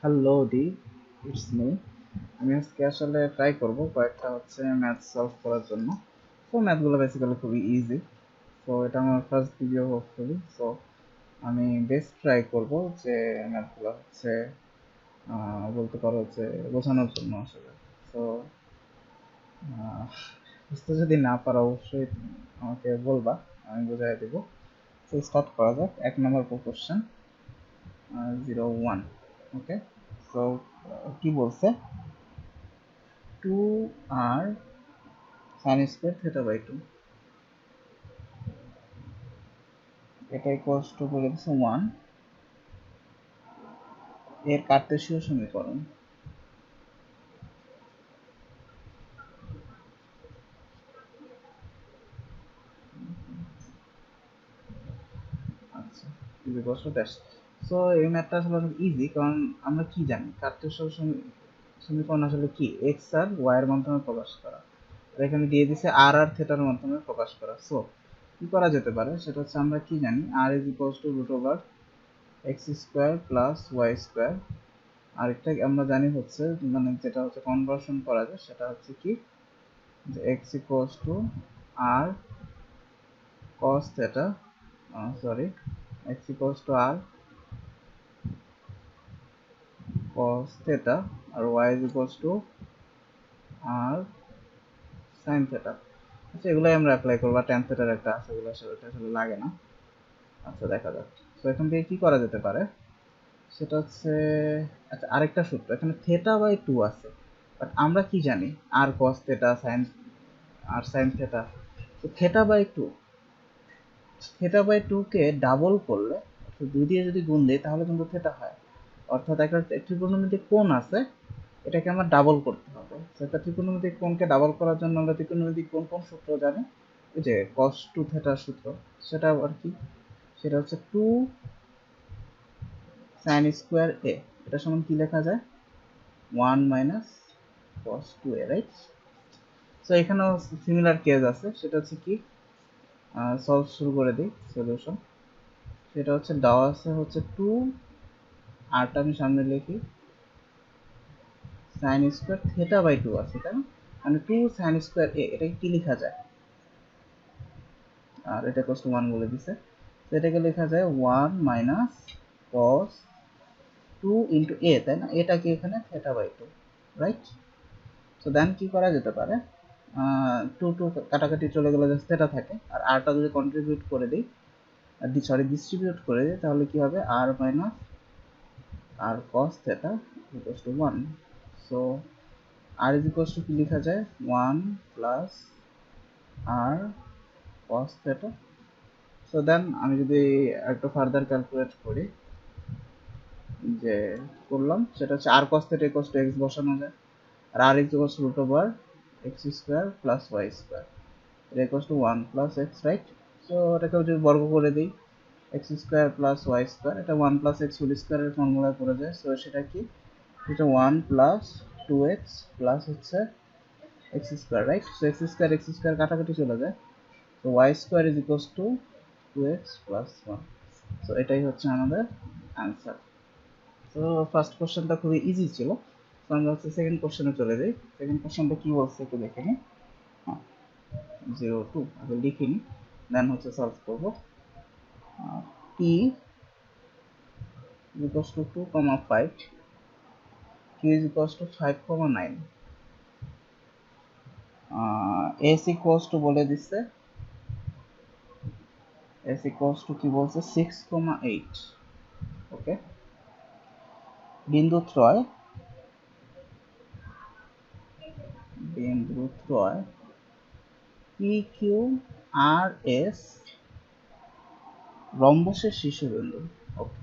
Hello the, it's me. আমি আজকে আসলে ট্রাই করব কয়েকটা ম্যাথ সলভ করার জন্য। তো ম্যাথগুলো বেসিক্যালি খুবই ইজি। তো এটা আমার ফার্স্ট ভিডিও হোপফুলি। সো আমি বেস্ট ট্রাই করব যে ম্যাথগুলো বলতে পারো বোঝানোর জন্য আসলে। তো বুঝতে যদি না পারো অবশ্যই আমাকে বলবা, আমি বোঝাই দেবো। তো স্টার্ট করা যাক। 1 নম্বর কোশ্চেন, 0 1। ওকে, সো কি বলছে? 2r sin square theta by 2, এটা ইকুয়ালস টু বলে দিচ্ছে 1 এর কার্তেশীয় সমীকরণ। আচ্ছা, is equals to dash. So এই ম্যাথটা আসলে অনেক ইজি, কারণ আমরা কি জানি কার্তেশীয় সমীকরণ আসলে কি? এক্স আর ওয়াই এর মাধ্যমে প্রকাশ করা। আর এখানে দিয়ে দিছে আর আর থিটার মাধ্যমে প্রকাশ করা। সো কি করা যেতে পারে সেটা হচ্ছে, আমরা কি জানি r is equals to root over x square plus y square. আরেকটা আমরা জানি মানে যেটা কনভার্সন করা যায় সেটা হচ্ছে কি, যে x equals to r cos theta, sorry, x equals to r cos theta R y is equals to r sin theta। আচ্ছা, এগুলাই আমরা অ্যাপ্লাই করবো। tan theta একটা আছে, এগুলো আসলে লাগে না। আচ্ছা, দেখা যাক। তো এখান থেকে কি করা যেতে পারে সেটা হচ্ছে, আচ্ছা আরেকটা সূত্র, এখানে theta বাই 2 আছে, বাট আমরা কি জানি r cos theta sin theta। তো theta বাই 2, থেটা বাই 2 কে ডাবল করলে, অর্থাৎ 2 দিয়ে যদি গুণ দেই তাহলে কিন্তু থেটা হয়। অর্থাৎ একটা ত্রিকোণমিতিক কোণ আছে, এটাকে আমরা ডাবল করতে হবে। একটা ত্রিকোণমিতিক কোণকে ডাবল করার জন্য আমরা ত্রিকোণমিতিক কোণ সূত্র জানি? ওই যে cos 2 থেটার সূত্র। সেটা আর কি, সেটা হচ্ছে 2 sin স্কয়ার a। এটা সমান কি লেখা যায়? 1 minus cos 2a, right? So এখানেও সিমিলার কেস আছে, সেটা হচ্ছে কি, সলভ শুরু করে দিই সলিউশন। সেটা দেওয়া আছে 2, আরটা আমি সামনে লিখি, সাইন স্কোয়ার থেটা বাই 2 আছে, তাই না? মানে 2 সাইন স্কোয়ার এ, এটাকে কি লেখা যায়? আর এটা কষ্ট 1 বলে দিছে, তো এটাকে লেখা যায় 1 মাইনাস কস 2 ইন্টু এ, তাই না? এটাকে এখানে theta by 2, right? So then কি করা যেতে পারে, 2 2 কাটাকাটি চলে গেলে জাস্ট থেটা থাকে, আর আরটা যদি কন্ট্রিবিউট করে দিই, সরি ডিস্ট্রিবিউট করে দিই, তাহলে কি হবে? আর minus R cos theta equals to 1। So r is equals to কি লেখা যায়? 1 plus r cos theta। So then আমি যদি একটু ফার্দার ক্যালকুলেট করি, যে করলাম সেটা হচ্ছে r cos theta equals to x বসানো যায়, আর r is equals to root over x square plus y square, এটা equals to 1 plus x, right? So এটাকে যদি বর্গ করে দিই, x square plus y square, এটা 1 plus x whole square এর ফর্মুলায় পড়ে যায়। সো সেটা কি, এটা 1 plus 2x plus x square, right? So x square কাটাকাটি চলে যায়, তো y square is equals two 2x plus 1। So এটাই হচ্ছে আমাদের অ্যান্সার। তো ফার্স্ট কোশ্চেনটা খুবই ইজি ছিল। তো আমরা সেকেন্ড কোশ্চেনে চলে যাই। সেকেন্ড কোশ্চেনটা কি বলছে একটু দেখে নিই। হ্যাঁ, 0 2 আগে লিখে নিই, দেন সলভ করবো। t equals to 2, 5, q is equals to 5, 9, s equals to বলে দিচ্ছে, s equals to কি বলছে, 6, 8। ওকে, বিন্দুত্রয় বিন্দুত্রয় PQ আর S রম্বসের শীর্ষবিন্দু। ওকে,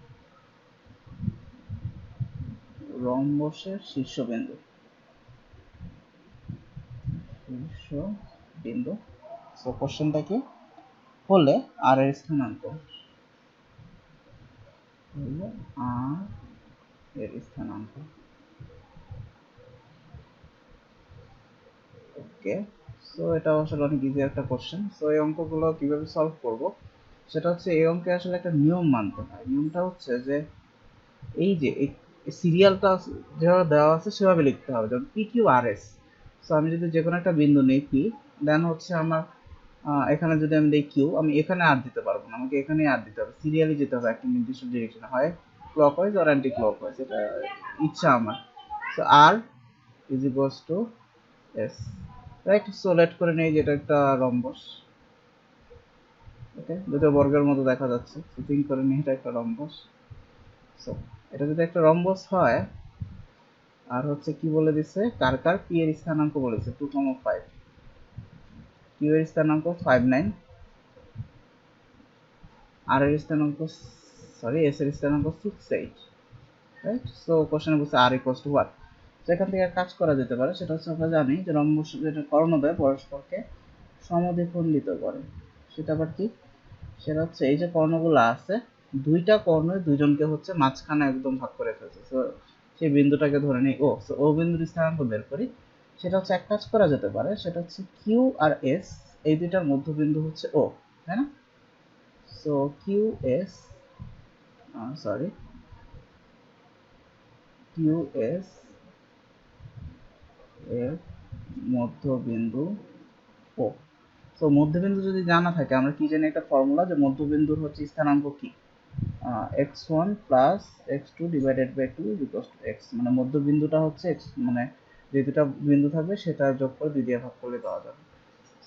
রম্বসের শীর্ষবিন্দু, শীর্ষবিন্দু। সো কোশ্চেনটা কি হলে আর এর স্থানাঙ্ক, হলো আর এর স্থানাঙ্ক। ওকে, সো এটা আসলে অনেক ইজি একটা কোশ্চেন। সো এই অঙ্কগুলো কিভাবে সলভ করব সেটা হচ্ছে, এই অঙ্কে আসলে একটা নিয়ম মানতে হয়। নিয়মটা হচ্ছে যে, এই যে সিরিয়ালটা যেভাবে দেওয়া আছে সেভাবে লিখতে হবে, যেমন P Q R S. So আমি যদি যে কোনো একটা বিন্দু নিই পি, দেন হচ্ছে আমার এখানে যদি আমি দিই কিউ, আমি এখানে আর দিতে পারবো না, আমাকে এখানে আর দিতে হবে, সিরিয়ালি যেতে হবে একটা নির্দিষ্ট ডিরেকশনে, হয় ক্লক ওয়াইজ আর অ্যান্টি ক্লক ওয়াইজ, এটা ইচ্ছা আমার। So r is equals to s, right. So let করে নেই যেটা একটা রম্বস, ওকে, দুটো বর্গের মতো দেখা যাচ্ছে, থিঙ্ক করে নিই এটা একটা রম্বস। সো এটা যদি একটা রম্বস হয়, আর হচ্ছে কি বলে দিচ্ছে, কার কার পি এর স্থানাঙ্ক বলেছে 2,5, কিউ এর স্থানাঙ্ক 5,9, আর এর স্থানাঙ্ক, সরি এস এর স্থানাঙ্ক 6,8, রাইট। সো কোশ্চেনে বলছে আর ইকুয়ালস টু হোয়াট। সেখান থেকে কাজ করা যেতে পারে, সেটা হচ্ছে আমরা জানি যে রম্বস যেটা কর্ণদ্বয় পরস্পরকে সমদ্বিখণ্ডিত করে, সেটা আবার কি, সেটা হচ্ছে এই যে কর্ণগুলো আছে, দুইটা কর্ণ দুইজনকে হচ্ছে মাঝখানে একদম ভাগ করে ফেলছে। তো সেই বিন্দুটাকে ধরে নিই ও, ও বিন্দুর স্থানাঙ্ক বের করি। সেটা হচ্ছে এক কাজ করা যেতে পারে, সেটা হচ্ছে কিউ আর এস এই দুইটার মধ্যবিন্দু হচ্ছে ও, তাই না? So Q S, sorry Q S এর মধ্যবিন্দু ও। তো মধ্যবিন্দু যদি জানা থাকে, আমরা কি জানি একটা ফর্মুলা, যে মধ্যবিন্দুর হচ্ছে স্থানাঙ্ক কি, x1 plus x2 divided by 2 equals to x, মানে মধ্যবিন্দুটা হচ্ছে x, মানে যে দুটো বিন্দু থাকবে সেটা যোগ করে 2 দিয়ে ভাগ করলে দেওয়া যাবে।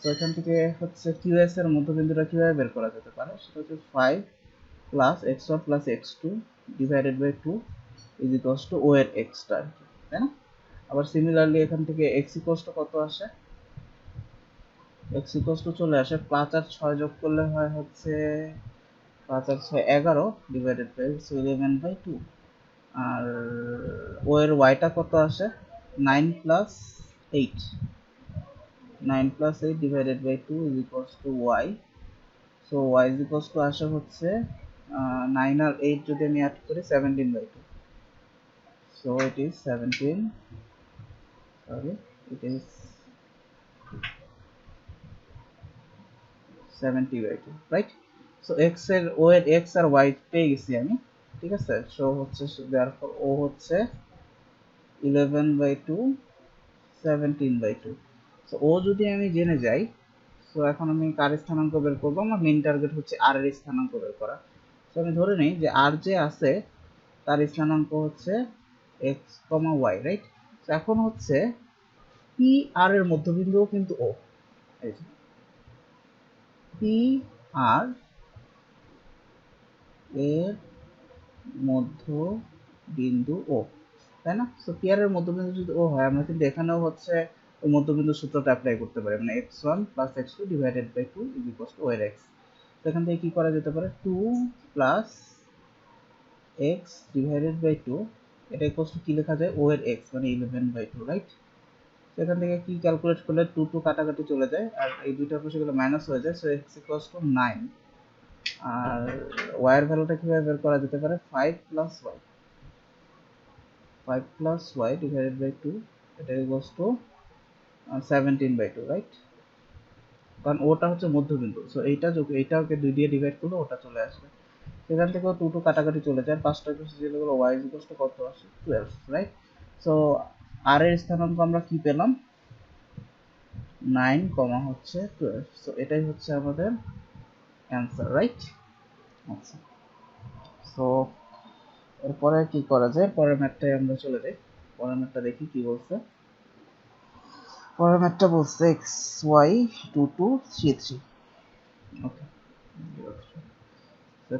তো এখান থেকে হচ্ছে QS এর মধ্যবিন্দুটা কিভাবে বের করা যেতে পারে, সেটা হচ্ছে 5 plus x1 plus x2 divided by 2 is equals to o এর x টা, তাই না? আবার সিমিলারলি এখান থেকে x ইকুয়ালস টু কত আসে, x ইকুয়ালস টু চলে আসে 5 আর 6 যোগ করলে হয় হচ্ছে 5 আর 6 11 ডিভাইডেড বাই 11/2, আর ও এর ওয়াইটা কত আসে 9 plus 8, 9 plus 8 divided by 2 is equals to y. So y is equals to আসে হচ্ছে 9 আর 8 যদি আমি অ্যাড করি 17/2, so it is 17, sorry it is 70/2, right. So x এর, ও এর এক্স আর ওয়াই পেয়ে গেছি আমি, ঠিক আছে। সো হচ্ছে দেয়ারফর ও হচ্ছে 11/2, 17/2। সো ও যদি আমি জেনে যাই, সো এখন আমি কার স্থানাঙ্ক বের করবো, আমার মেইন টার্গেট হচ্ছে আর এর স্থানাঙ্ক বের করা। সো আমি ধরে নিই যে আর যে আছে তার স্থানাঙ্ক হচ্ছে এক্স কমা ওয়াই, রাইট। তো এখন হচ্ছে পি আর এর মধ্যবিন্দুও কিন্তু ও, এই যে পি আর এর মধ্যবিন্দু ও, তাই না? সো পি আর এর মধ্যবিন্দু যদি ও হয়, আমরা কিন্তু এখানেও হচ্ছে ওই মধ্যবিন্দু সূত্রটা অ্যাপ্লাই করতে পারি, মানে x1 plus x2 divided by 2 is equals to O এর x। তো এখান থেকে কি করা যেতে পারে, 2 প্লাস x ডিভাইডেড বাই 2, এটা ইকুয়ালস টু কি লেখা যায়, ও এর x মানে 11/2, রাইট। তো এখান থেকে কি ক্যালকুলেট করলে 2 2 কাটাকাটি চলে যায়, আর এই দুইটার পাশে গেলে মাইনাস হয়ে যায়, সো x ইকুয়ালস টু 9। আর y এর ভ্যালুটা কিভাবে বের করা যেতে পারে, 5 plus y, 5 plus y divided by 2, এটা ইকুয়ালস টু 17/2, রাইট। কারণ ওটা হচ্ছে মধ্যবিন্দু, সো এইটা যোগ এইটাকে 2 দিয়ে ডিভাইড করলে ওটা চলে আসবে। সেখান থেকে 2 2 কাটাকাটি চলে যায়, 5টা কিছু চলে গেল, y ইকুয়ালস টু কত আসে 12, রাইট। সো আর এর স্থানাঙ্ক আমরা কি পেলাম, 9 কমা হচ্ছে 12। সো এটাই হচ্ছে আমাদের অ্যান্সার, রাইট। আচ্ছা, সো এরপরে কি করা যায়, পরের ম্যাথটাই আমরা চলে যাই, পরের ম্যাথটা দেখি কি বলছে। পরের ম্যাথটা বলছে এক্স ওয়াই 2 2 3 3, ওকে।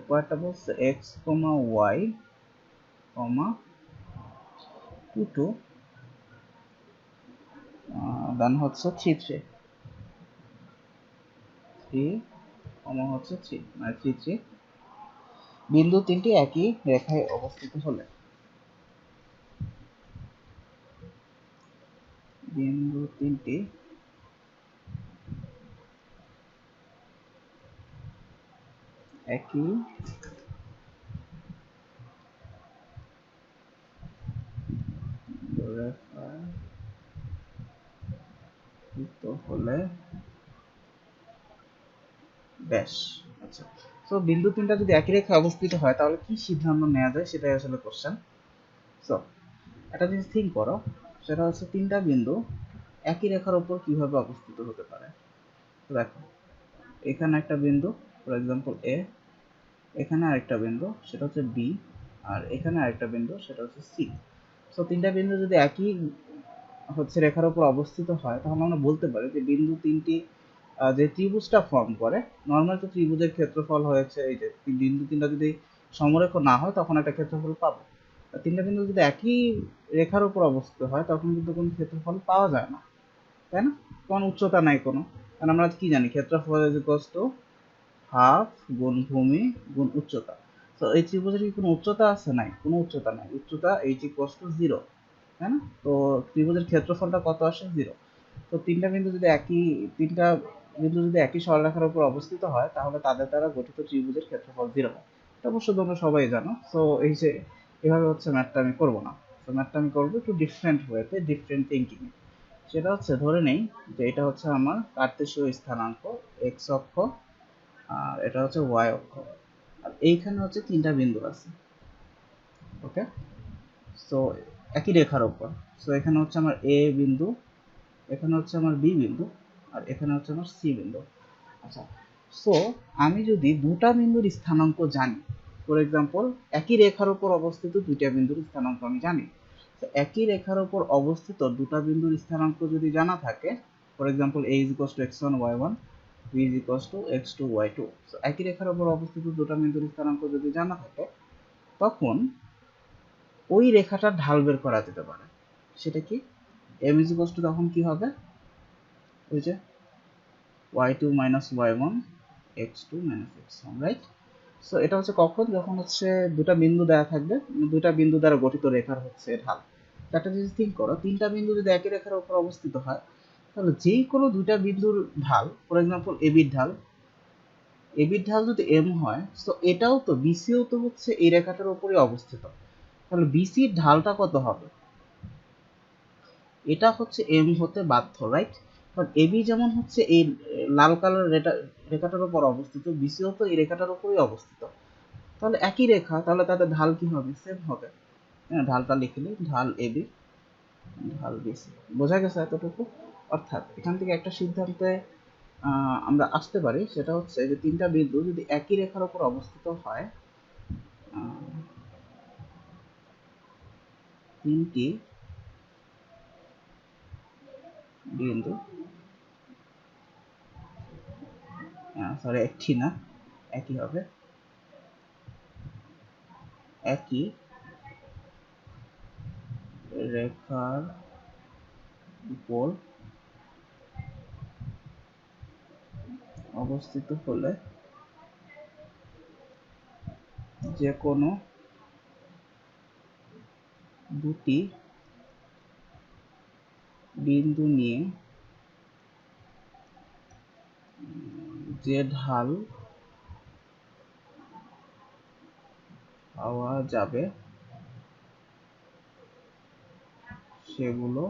পরেরটা বলছে এক্স কমা ওয়াই কমা 2 2, দেন হচ্ছে 3 3, 3 কমা হচ্ছে 3, মানে 3 3, বিন্দু তিনটি একই রেখায় অবস্থিত হলে, বিন্দু তিনটি একই রেখায় হলে ব্যাস। আচ্ছা, তো বিন্দু তিনটা যদি একই রেখায় অবস্থিত হয় তাহলে কি সিদ্ধান্ত নেওয়া যায় সেটাই আসলে কোশ্চেন। সো একটা জিনিস থিঙ্ক করো, সেটা হচ্ছে তিনটা বিন্দু একই রেখার উপর কিভাবে অবস্থিত হতে পারে। দেখো এখানে একটা বিন্দু, ফর এক্সাম্পল এ, এখানে আরেকটা বিন্দু সেটা হচ্ছে বি, আর এখানে আরেকটা বিন্দু সেটা হচ্ছে সি। সো তিনটা বিন্দু যদি একই হচ্ছে রেখার উপর অবস্থিত হয়, তাহলে আমরা বলতে পারি যে বিন্দু তিনটি যে ত্রিভুজটা ফর্ম করে, নর্মাল তো ত্রিভুজের ক্ষেত্রফল হয়েছে এই যে বিন্দু তিনটা যদি সমরেখ না হয় তখন একটা ক্ষেত্রফল পাবো। তিনটা বিন্দু যদি একই রেখার উপর অবস্থিত হয় তখন কিন্তু কোনো ক্ষেত্রফল পাওয়া যায় না, তাই না? কোনো উচ্চতা নাই কোনো, কারণ আমরা কি জানি ক্ষেত্রফল ইজ ইকুয়ালস টু হাফ গুণ ভূমি গুণ উচ্চতা। তো এই ত্রিভুজের কি কোনো উচ্চতা আছে? নাই, কোনো উচ্চতা নাই, উচ্চতা এইচ ইকুয়ালস টু 0, তাই না? তো ত্রিভুজের ক্ষেত্রফলটা কত আসে? 0। তো তিনটা বিন্দু যদি একই সরলরেখার উপর অবস্থিত হয় তাহলে তাদের দ্বারা গঠিত ত্রিভুজের ক্ষেত্রফল 0 হয়। এটা অবশ্য তোমরা সবাই জানো। সো এই যে এভাবে হচ্ছে ম্যাথটা আমি করবো না, তো ম্যাথটা আমি করবো একটু ডিফারেন্ট ওয়েতে, ডিফারেন্ট থিঙ্কিং। সেটা হচ্ছে ধরে নেই যে এটা হচ্ছে আমার কার্তেশীয় স্থানাঙ্ক এক্স অক্ষ, আর এটা হচ্ছে ওয়াই অক্ষ, আর এইখানে হচ্ছে তিনটা বিন্দু আছে। ওকে, সো একই রেখার উপর। সো এখানে হচ্ছে আমার এ বিন্দু, এখানে হচ্ছে আমার বি বিন্দু, আর এখানে হচ্ছে আমার সি বিন্দু। আচ্ছা, সো আমি যদি দুটা বিন্দুর স্থানাঙ্ক জানি, ফর এক্সাম্পল একই রেখার উপর অবস্থিত দুইটা বিন্দুর স্থানাঙ্ক আমি জানি, তো একই রেখার উপর অবস্থিত দুটা বিন্দুর স্থানাঙ্ক যদি জানা থাকে, for example a is equals to x1 y1, b is equals to x2 y2, so একই রেখার উপর অবস্থিত দুটা বিন্দুর স্থানাঙ্ক যদি জানা থাকে, তখন ওই রেখাটার ঢাল বের করা যেতে পারে। সেটা কি? m is equals to তখন কি হবে? ওই যে y2 minus y1 x2 minus x1, right? So এটা হচ্ছে কখন? যখন হচ্ছে দুটা বিন্দু দেওয়া থাকবে, দুটা বিন্দু দ্বারা গঠিত রেখার হচ্ছে ঢাল। একটা জিনিস থিঙ্ক করো, তিনটা বিন্দু যদি একই রেখার উপর অবস্থিত হয়, তাহলে যেই কোনো দুইটা বিন্দুর ঢাল, ফর এক্সাম্পল এবির ঢাল, এবির ঢাল যদি এম হয়, তো এটাও তো বিসিও তো হচ্ছে এই রেখাটার উপরে অবস্থিত, তাহলে বিসির ঢালটা কত হবে? এটা হচ্ছে এম হতে বাধ্য, রাইট? কারণ এবি যেমন হচ্ছে এই লাল কালার রেখাটার উপর অবস্থিত, বিসিও তো এই রেখাটার উপরেই অবস্থিত, তাহলে একই রেখা, তাহলে তাদের ঢাল কি হবে? সেম হবে। হ্যাঁ, ঢালটা লিখে নিই, ঢাল এবি, ঢাল বিসি। বোঝা গেছে এতটুকু? অর্থাৎ এখান থেকে একটা সিদ্ধান্তে আমরা আসতে পারি, সেটা হচ্ছে যে তিনটা বিন্দু যদি একই রেখার উপর অবস্থিত হয়, তিনটি বিন্দু, সরি একটি না, একই হবে, একই রেখার উপর অবস্থিত হলে যে কোনো দুটি বিন্দু নিয়ে যে ঢাল পাওয়া যাবে সেগুলো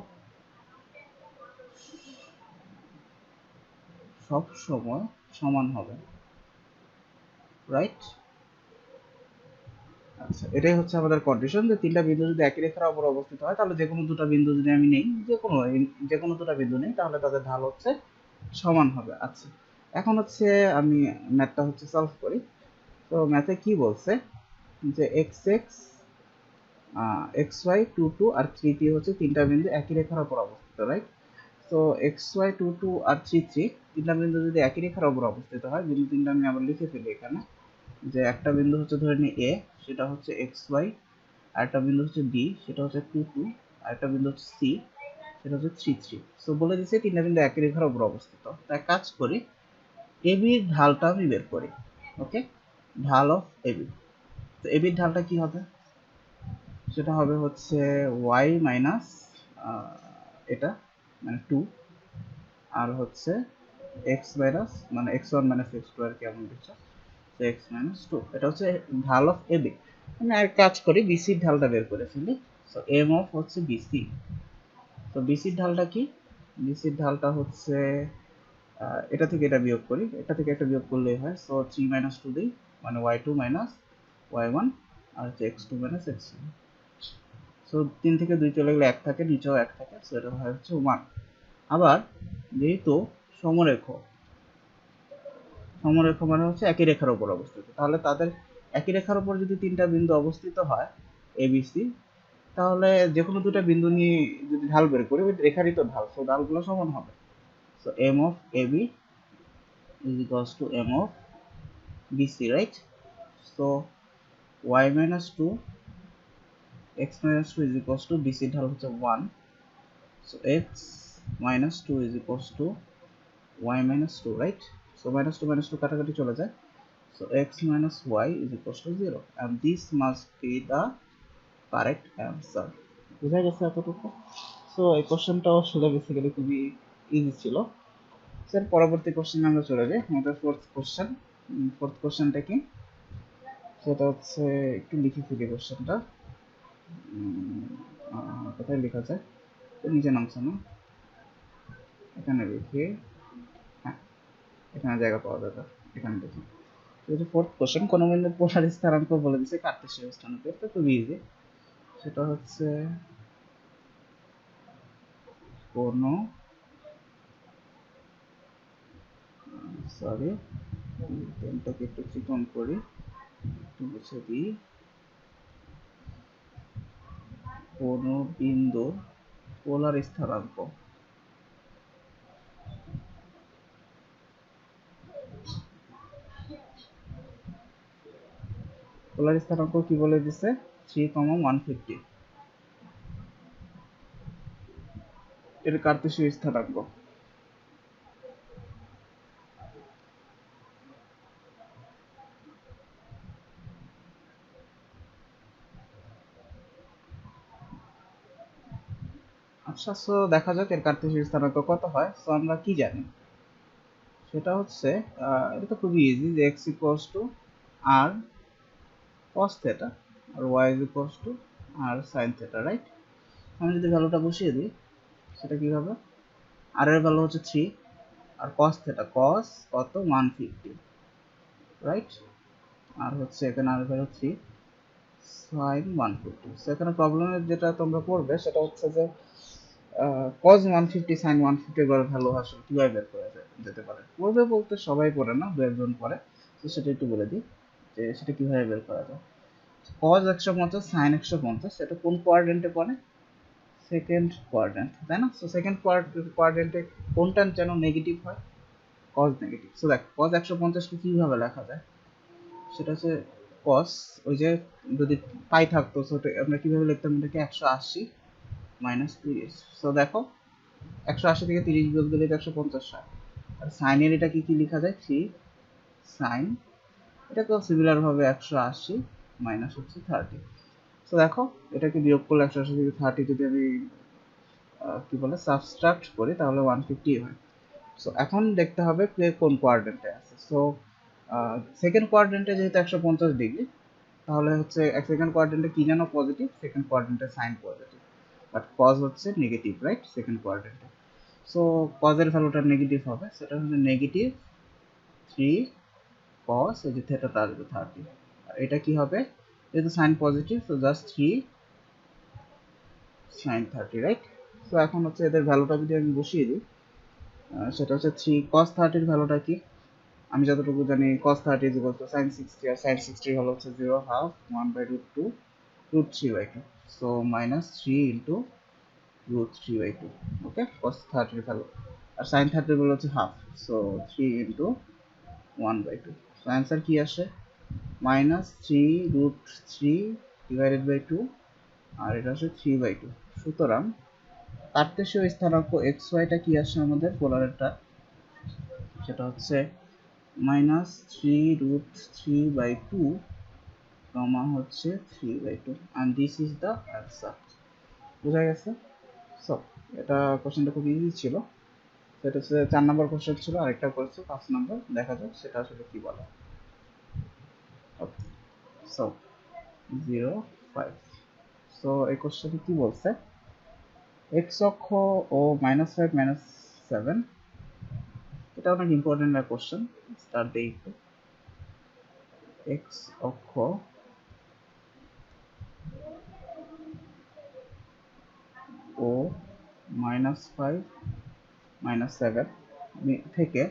সব সময় সমান হবে, রাইট? আচ্ছা, এটাই হচ্ছে আমাদের কন্ডিশন, যে তিনটা বিন্দু যদি একই রেখার উপর অবস্থিত হয়, তাহলে যে কোনো দুটো বিন্দু যদি আমি নেই, যে কোনো দুটো বিন্দু নেই, তাহলে তাদের ঢাল হচ্ছে সমান হবে। আচ্ছা, এখন হচ্ছে আমি ম্যাথটা হচ্ছে সলভ করি। তো ম্যাথে কি বলছে যে x x, x y, two two আর থ্রি থ্রি হচ্ছে তিনটা বিন্দু একই রেখার উপর অবস্থিত, রাইট? তো এক্স ওয়াই, টু টু আর থ্রি থ্রি তিনটা বিন্দু যদি একই রেখার উপর অবস্থিত হয়, বিন্দু তিনটা আমি আবার লিখে ফেলি এখানে, যে একটা বিন্দু হচ্ছে ধরে নিই এ, সেটা হচ্ছে এক্স ওয়াই, আরেকটা বিন্দু হচ্ছে বি, সেটা হচ্ছে টু টু, আরেকটা বিন্দু হচ্ছে সি, সেটা হচ্ছে থ্রি থ্রি। সো বলে দিচ্ছে তিনটা বিন্দু একই রেখার উপর অবস্থিত। তাই কাজ করি, এবির ঢালটা আমি বের করি। ওকে, ঢাল অফ এবি। তো এবির ঢালটা কি হবে? সেটা হবে হচ্ছে ওয়াই মাইনাস এটা মানে টু, আর হচ্ছে এক্স মাইনাস মানে x one minus x two, আর কি এমন কিছু, এক্স মাইনাস টু। এটা হচ্ছে ঢাল অফ এবি। আমি আর কাজ করি, বিসির ঢালটা বের করে ফেলি। সো এম অফ হচ্ছে বিসি। তো বিসির ঢালটা কি? বিসির ঢালটা হচ্ছে এটা থেকে এটা বিয়োগ করি, এটা থেকে একটা বিয়োগ করলেই হয়। সো থ্রি মাইনাস টু দিই, মানে y two minus y one, আর হচ্ছে x two minus x one. So 3 থেকে 2 চলে গেলে 1 থাকে, নিচেও 1 থাকে, সো এটা হয় হচ্ছে 1। আবার যেহেতু সমরেখ মানে হচ্ছে একই রেখার উপর অবস্থিত, তাহলে তাদের একই রেখার উপর যদি 3টা বিন্দু অবস্থিত হয় এবিসি, তাহলে যে কোনো দুটো বিন্দু নিয়ে যদি ঢাল বের করি, রেখারই তো ঢাল, সো ঢালগুলো সমান হবে। So M of AB is equals to m of bc, right? So y minus 2 x minus 2 is equals to bc ঢাল হচ্ছে 1, so x minus 2 is equals to y minus 2, right? So minus 2 কাটাকাটি চলে যায়, so x minus y is equals to 0, and this must be the correct answer. বুঝা গেছে এতটুকু? So এই কোশ্চেনটাও আসলে বেসিক্যালি খুবই ইজি ছিল। স্যার পরবর্তী কোশ্চেনে আমরা চলে যাই, আমাদের ফোর্থ কোশ্চেনটা কি, সেটা হচ্ছে একটু লিখে ফেলি কোশ্চেনটা, কোথায় লেখা যায়, তো নিচে নামছে না, এখানে লিখে, হ্যাঁ এখানে জায়গা পাওয়া যাবে, এখানে দেখি। ফোর্থ কোশ্চেন, কোনো বিন্দুর পোলার স্থানাঙ্ক বলে দিচ্ছে কার্তেশীয় স্থানাঙ্ক, এটা খুবই ইজি। সেটা হচ্ছে কোনো, সরি পেনটাকে একটু চিকন করি, একটু মুছে দিই, কোনো বিন্দুর পোলার স্থানাঙ্ক কি বলে দিছে, 3,150, এর কার্তেশীয় স্থানাঙ্ক। আচ্ছা, সো দেখা যাক এর কার্তেশীয় স্থানাঙ্ক কত হয়। সো আমরা কি জানি, সেটা হচ্ছে এটা তো খুবই ইজি, যে x equals to r cos theta আর y equals to r sin theta, right? আমি যদি ভ্যালুটা বসিয়ে দিই, সেটা কি হবে, আর এর ভ্যালু হচ্ছে 3, আর cos থিটা cos কত 150, রাইট? আর হচ্ছে এখানে আর ভ্যালু 3 sin 150। সো এখানে প্রবলেমের যেটা তোমরা করবে সেটা হচ্ছে যে cos 150 sin 150 এর ভ্যালু আসলে কিভাবে বের করা যেতে পারে, করবে বলতে সবাই করে না, দু একজন করে, তো সেটা একটু বলে দিই যে সেটা কিভাবে বের করা যায়। cos 150 sin 150, সেটা কোন কোয়াড্রেন্টে পড়ে, সেকেন্ড কোয়াড্রেন্ট, তাই না? সো সেকেন্ড কোয়াড্রেন্টে কোনটা যেন নেগেটিভ হয়, cos নেগেটিভ। সো দেখ cos 150 কে কিভাবে লেখা যায়, সেটা হচ্ছে cos, ওই যে যদি পাই থাকতো, সো আমরা কিভাবে লিখতাম এটাকে, 180 মাইনাস 30। সো দেখো 180 থেকে 30 বিয়োগ দিলে 150 হয়, আর সাইনের এটা কি কি লেখা যায়, 3 সাইন, এটাকেও সিমিলার ভাবে 180 মাইনাস হচ্ছে 30। সো দেখো এটাকে বিয়োগ করলে 180 থেকে 30 যদি আমি কি বলে সাবট্রাক্ট করি, তাহলে 150 হয়। সো এখন দেখতে হবে কে কোন কোয়াড্রেন্টে আছে। সো সেকেন্ড কোয়াড্রেন্টে যেহেতু 150 ডিগ্রি, তাহলে হচ্ছে সেকেন্ড কোয়াড্রেন্টে কি যেন পজিটিভ, সেকেন্ড কোয়াড্রেন্টে সাইন পজিটিভ, বাট কজ হচ্ছে নেগেটিভ, রাইট? সেকেন্ড কোয়াড্রেন্টে। সো কজের ভ্যালুটা নেগেটিভ হবে, সেটা হচ্ছে নেগেটিভ 3 কস, এই যে থেটাটা আসবে 30, আর এটা কি হবে, যেহেতু sine positive, so just 3 sine 30, right? So এখন হচ্ছে এদের ভ্যালুটা যদি আমি বসিয়ে দিই, সেটা হচ্ছে 3 cos 30 এর ভ্যালুটা কি, আমি যতটুকু জানি cos 30 is equal to sin 60, R sin 60 এর ভ্যালু হচ্ছে 0 half 1/√2 √3/2, so minus 3 into √3/2, ওকে, cos 30 এর ভ্যালু, আর sin 30 এর ভ্যালু হচ্ছে half, so 3 into 1/2, so answer কি আসে, মাইনাস 3√3 ডিভাইডেড বাই 2, আর এটা হচ্ছে 3/2। সুতরাং কার্তেশীয় স্থানাঙ্ক এক্স ওয়াইটা কি আসে আমাদের পোলারেরটা, সেটা হচ্ছে মাইনাস 3√3/2 কমা হচ্ছে 3/2, and this is the answer. বুঝা গেছে? সো এটা কোশ্চেনটা খুব ইজি ছিল, সেটা হচ্ছে 4 নম্বর কোশ্চেন ছিল, আরেকটা করেছে 5 নম্বর, দেখা যাক সেটা আসলে কি বলে। ওকে, সো 0 5, সো এই কোশ্চেনে কি বলছে, এক্স অক্ষ ও -5 -7, এটা অনেক ইম্পর্টেন্ট একটা কোশ্চেন, স্টার্ট দেই একটু। এক্স অক্ষ -5 -7 থেকে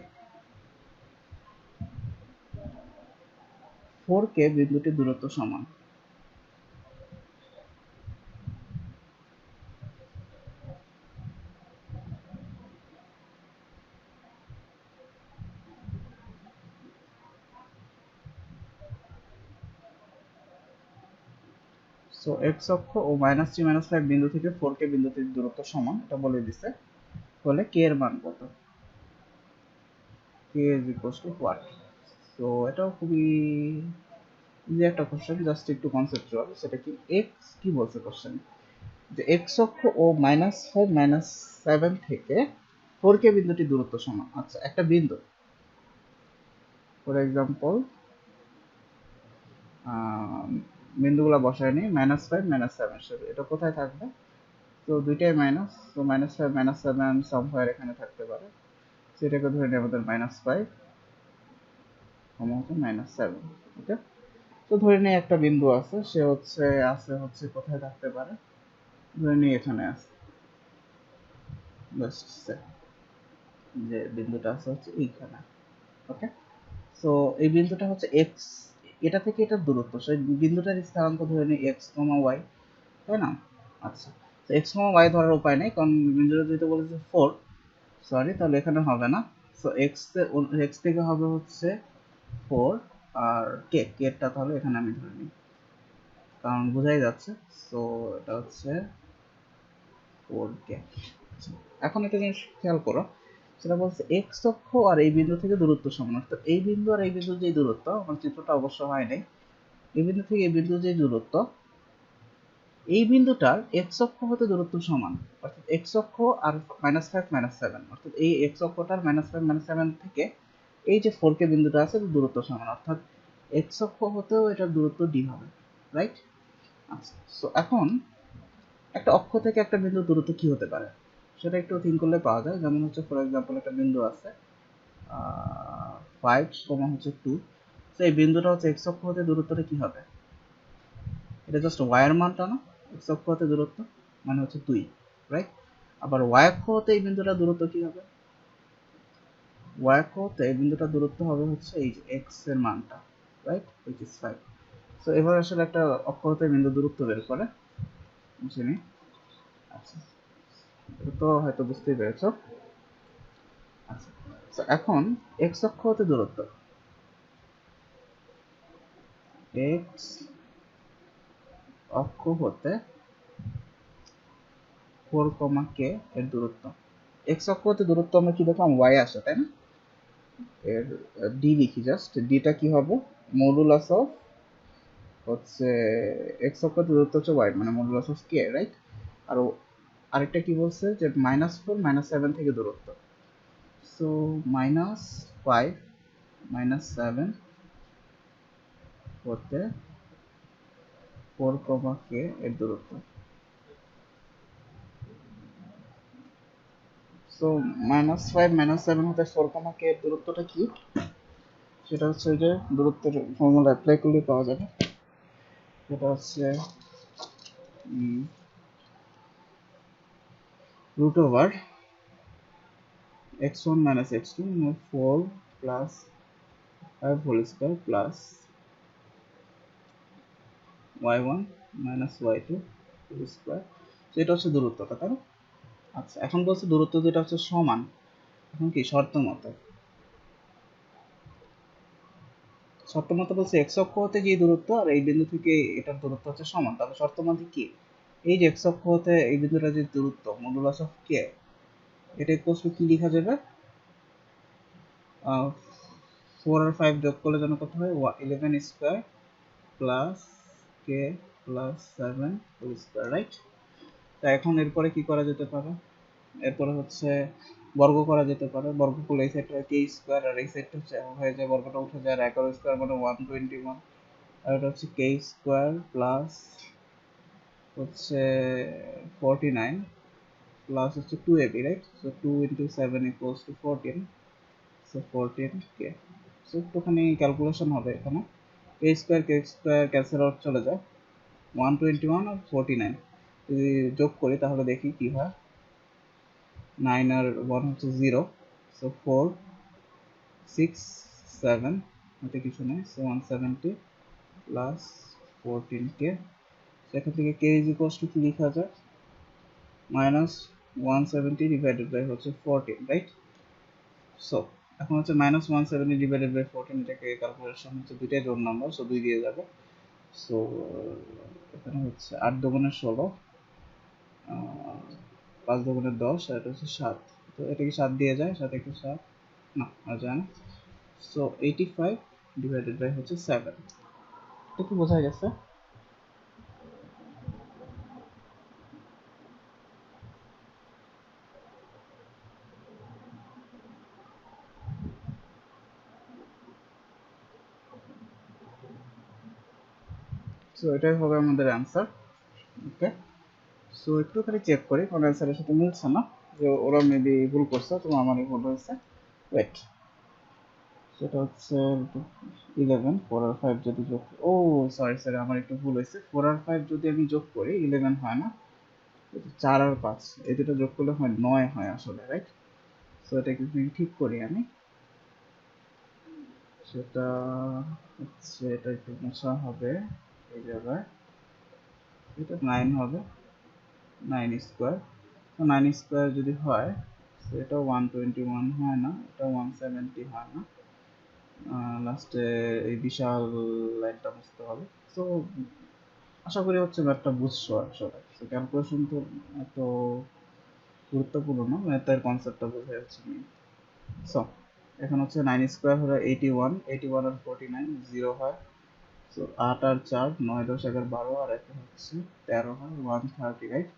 4k বিন্দুটির দূরত্ব সমান। সো x অক্ষ ও -3 -5 বিন্দু থেকে 4k বিন্দুটির দূরত্ব সমান, এটা বলে দিছে। বলে k এর মান কত, k is equals to what? তো এটাও খুবই ইজি একটা কোশ্চেন, জাস্ট একটু কনসেপচুয়াল। সেটা কি, x কি বলছে কোশ্চেন, যে x অক্ষ ও -5 -7 থেকে 4k বিন্দুটির দূরত্ব সমান। আচ্ছা, একটা বিন্দু, ফর এক্সাম্পল বিন্দুগুলো বসায় নিই, -5 -7, এটা কোথায় থাকবে? তো দুইটাই মাইনাস, তো -5 -7 সামহার এখানে থাকতে পারে। সেটাকে ধরে নিই আমাদের -5 -7, ওকে। তো ধরে নিই একটা বিন্দু আছে, সে হচ্ছে কোথায় থাকতে পারে, ধরে নিই এখানে আছে, যে বিন্দুটা আছে হচ্ছে এইখানে, ওকে। সো এই বিন্দুটা হচ্ছে x, এটা থেকে এটার দূরত্ব, সেই বিন্দুটার স্থানাঙ্ক ধরে নিই x, y, তাই না? আচ্ছা, তো x, y ধরার উপায় নেই, কারণ বিন্দুটা যেহেতু বলেছে 4, সরি, তাহলে এখানে হবে না। সো x থেকে হবে হচ্ছে 4, আর k টা তাহলে এখানে আমি ধরে নিই, কারণ বোঝাই যাচ্ছে। সো এটা হচ্ছে 4k। এখন একটা জিনিস খেয়াল করো, সেটা বলছে x অক্ষ আর এই বিন্দু থেকে দূরত্ব সমান, অর্থাৎ এই বিন্দু আর এই বিন্দুর যে দূরত্ব, আমার চিত্রটা অবশ্য হয় নাই, এই বিন্দু থেকে এই বিন্দুর যে দূরত্ব, এই বিন্দুটার x অক্ষ হতে দূরত্ব সমান, অর্থাৎ x অক্ষ আর -5 -7, অর্থাৎ এই x অক্ষটার -5 -7 থেকে এই যে 4k বিন্দুটা আছে দূরত্ব সমান, অর্থাৎ x অক্ষ হতেও এটার দূরত্ব d হবে, রাইট? আচ্ছা, সো এখন একটা অক্ষ থেকে একটা বিন্দুর দূরত্ব কি হতে পারে সেটা একটু থিঙ্ক করলে পাওয়া যায়। যেমন হচ্ছে ফর এক্সাম্পল একটা বিন্দু আছে 5, 2, তো এই বিন্দুটা হচ্ছে x অক্ষ হতে দূরত্বটা কি হবে, এটা জাস্ট y এর মানটা না, x অক্ষ হতে দূরত্ব মানে হচ্ছে 2, রাইট? আবার y অক্ষ হতে এই বিন্দুটার দূরত্ব কি হবে, y অক্ষ হতে এই বিন্দুটার দূরত্ব হবে হচ্ছে এই যে x এর মানটা, রাইট, which is 5। সো এবার আসলে একটা অক্ষ হতে বিন্দু দূরত্ব বের করে বুঝিনি। আচ্ছা, এটা তো হয়তো বুঝতেই পেরেছো। আচ্ছা, তো এখন x অক্ষ হতে দূরত্ব, x অক্ষ হতে 4, k এর দূরত্ব, x অক্ষ হতে দূরত্ব আমরা কি দেখলাম, y আসে, তাই না? এর d লিখি, জাস্ট d টা কি হবে, মডুলাস অফ হচ্ছে x অক্ষ হতে দূরত্ব হচ্ছে y, মানে মডুলাস অফ k, রাইট? আর আরেকটা কি বলছে, যে -4 -7 থেকে দূরত্ব, সো -5 -7 হতে 4, k এর দূরত্ব। সো -5 -7 হতে 4, k এর দূরত্বটা কি, সেটা হচ্ছে যে দূরত্বের ফর্মুলা অ্যাপ্লাই করলে পাওয়া যাবে। সেটা হচ্ছে √(x1 - x2) 4 + 5 whole square plus y1 - y2 whole square. তো এটা হচ্ছে দূরত্বটা, তাই না? আচ্ছা, এখন বলছে দূরত্ব যেটা হচ্ছে সমান, এখন কি শর্ত মতো বলছে x অক্ষ হতে যে দূরত্ব আর এই বিন্দু থেকে এটার দূরত্ব হচ্ছে সমান, তাহলে শর্ত মতে কি, এই যে x অক্ষ হতে এই বিন্দুটা যে দূরত্ব মডুলাস অফ k, এটা ইকুয়ালস টু কি লেখা যাবে, 4 আর 5 যোগ করলে যেন কত হয়, 11 square plus k plus 7 whole square, right? তা এখন এরপরে কি করা যেতে পারে, এরপরে হচ্ছে বর্গ করা যেতে পারে। বর্গ করলে এই সাইডটা k স্কয়ার আর এই সাইডটা হচ্ছে হয়ে যায়, বর্গটা উঠে যায়, আর 11 স্কয়ার মানে 121, আর এটা হচ্ছে k স্কয়ার প্লাস হচ্ছে 49 প্লাস হচ্ছে 2ab, right? So 2 × 7 = 14, so 14k। So একটুখানি ক্যালকুলেশন হবে এখানে, k স্কয়ার ক্যান্সেল আউট চলে যায়, 121 আর 49 যদি যোগ করি তাহলে দেখি কি হয়, 9 আর 1 হচ্ছে 0, সো 4 6 7 এতে কিছু নেই, সো 170 প্লাস 14k। সেখান থেকে k ইজ ইকুয়ালস টু কি লেখা যায়, মাইনাস 170 ডিভাইডেড বাই হচ্ছে 14, রাইট? সো এখন হচ্ছে মাইনাস 170 ডিভাইডেড বাই 14, এটাকে ক্যালকুলেশন হচ্ছে দুইটাই জোড় নাম্বার, সো 2 দিয়ে যাবে। সো এখানে হচ্ছে 8 দুগুণে 16, 5 দুগুণে 10, আর এটা হচ্ছে 7। তো এটা কি 7 দিয়ে যায়, সাথে একটু 7 না আর যায় না। সো 85 ডিভাইডেড বাই হচ্ছে 7। এটা কি বোঝা গেছে? সো এটাই হবে আমাদের অ্যান্সার। ওকে, সো একটুখানি চেক করি কোন অ্যান্সারের সাথে মিলছে না, যে ওরা মেবি ভুল করছে, তো আমারই ভুল হয়েছে। ওয়েট, সেটা হচ্ছে 11, 4 আর 5 যদি যোগ, ও সরি সরি, আমার একটু ভুল হয়েছে। 4 আর 5 যদি আমি যোগ করি 11 হয় না, 4 আর 5 এই দুটো যোগ করলে হয় 9 হয় আসলে, রাইট? সো এটা কিন্তু ঠিক করি আমি, সেটা হচ্ছে এটা একটু মোছা হবে এই জায়গায়, এটা 9 হবে, 9 স্কোয়ার। তো 9 স্কোয়ার যদি হয়, তো এটা 121 হয় না, এটা 170 হয় না, লাস্টে এই বিশাল লাইনটা বুঝতে হবে। সো আশা করি হচ্ছে ম্যাথটা বুঝছো আসলে। সো ক্যালকুলেশন তো এত গুরুত্বপূর্ণ না, ম্যাথের কনসেপ্টটা বোঝা যাচ্ছে মেইন। সো এখন হচ্ছে 9 স্কোয়ার হলো 81, 81 আর 49 0 হয়। সো 8 আর 4 9 10 11 12 আর একে হচ্ছে 13 হয়, 130, রাইট?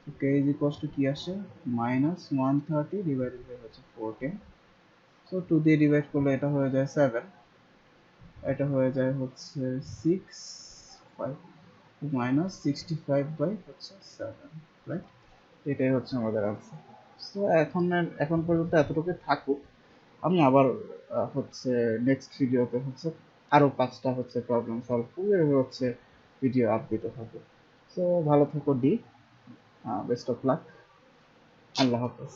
তো k ইজ ইকুয়ালস টু কি আসে, মাইনাস 130 ডিভাইডেড বাই হচ্ছে 14। সো 2 দিয়ে ডিভাইড করলে এটা হয়ে যায় 7, এটা হয়ে যায় হচ্ছে 6 5 মাইনাস 65 বাই হচ্ছে 7, রাইট? এটাই হচ্ছে আমাদের আনসার। সো এখন পর্যন্ত এতটুকু থাকুক। আমি আবার হচ্ছে নেক্সট ভিডিওতে হচ্ছে আরো 5টা হচ্ছে প্রবলেম সলভ করে হচ্ছে ভিডিও আপডেট হবে। সো ভালো থাকো ডি, বেস্ট অফ লাক, আল্লাহ হাফেজ।